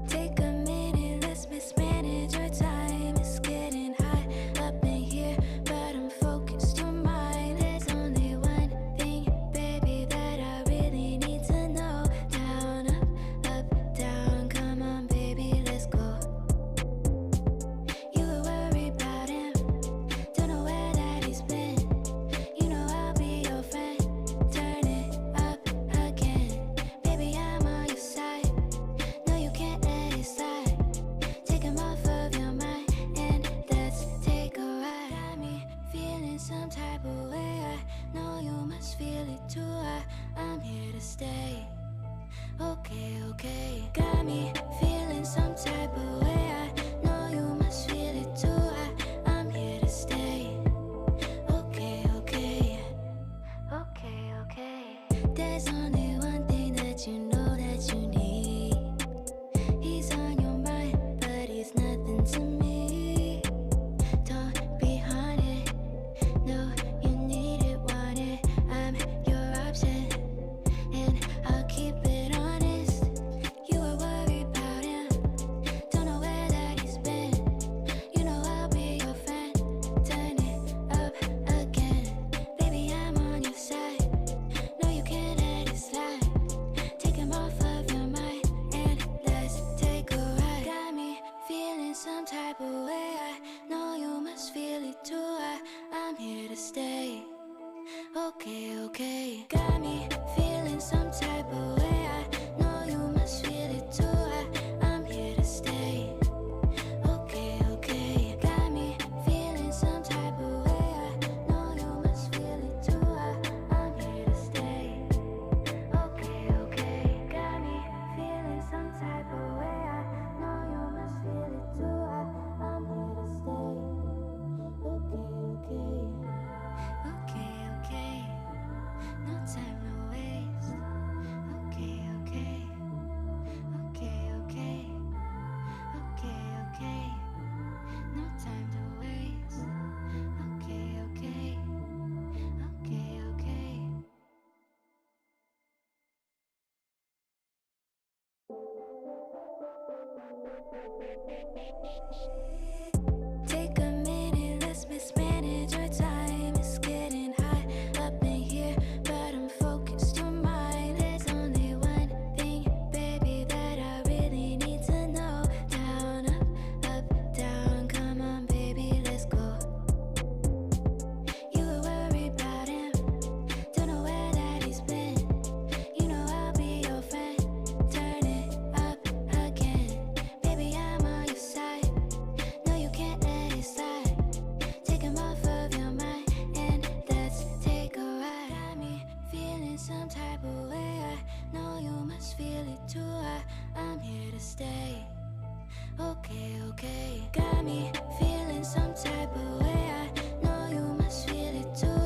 Take a minute, let's mismanage our time. It's getting hot up in here, but I'm focused on mine. There's only one thing, baby, that I really need to know. Down, up, down, come on, baby, let's go. You were worried about him, don't know where that he's been. You know I'll be your friend. Turn it up again, baby, I'm on your side. No, you can't let it slide. Take him off of your mind and let's take a ride. Got me feeling some type of way. I know you must feel it too. I'm here to stay. Okay, okay. Got me feeling some type of way. I know you must feel it too. I'm here to stay. Okay, okay. Okay, okay. There's only one thing that you know that you need. He's on your mind, but he's nothing to me. Don't be haunted. No, you need it, want it. I'm your option, and I'll keep it honest. You were worried about him, don't know where that he's been. You know I'll be your friend. Turn it up again, baby, I'm on your side. No, you can't let it slide. Take him off of your mind and let's take a ride. Got me feeling some type of way. I know you must feel it too. I'm here to stay. Okay, okay. Got me feeling some type of way. I know you must feel it too. I'm here to stay. Okay, okay. Got me feeling some type of way. I know you must feel it too. I'm here to stay. Okay, okay. Got me feeling some type of way. I know you must feel it too. I'm here to stay. Okay, okay. Okay, okay. No time to waste. Okay, okay. Okay, okay. Okay, okay. No time to waste. Okay, okay. Okay, okay. Take a minute, let's mismanage our time. It's getting hot up in here, but I'm focused on mine. There's only one thing, baby, that I really need to know. Down, up, down, come on, baby, let's go. You were worried about him, don't know where that he's been. You know I'll be your friend. Turn it up again, baby, I'm on your side. No, you can't let it slide. Take him off of your mind and let's take a ride. Got me feeling some type of way. I know you must feel it too. I'm here to stay. Okay, okay. Got me feeling some type of way. I know you must feel it too.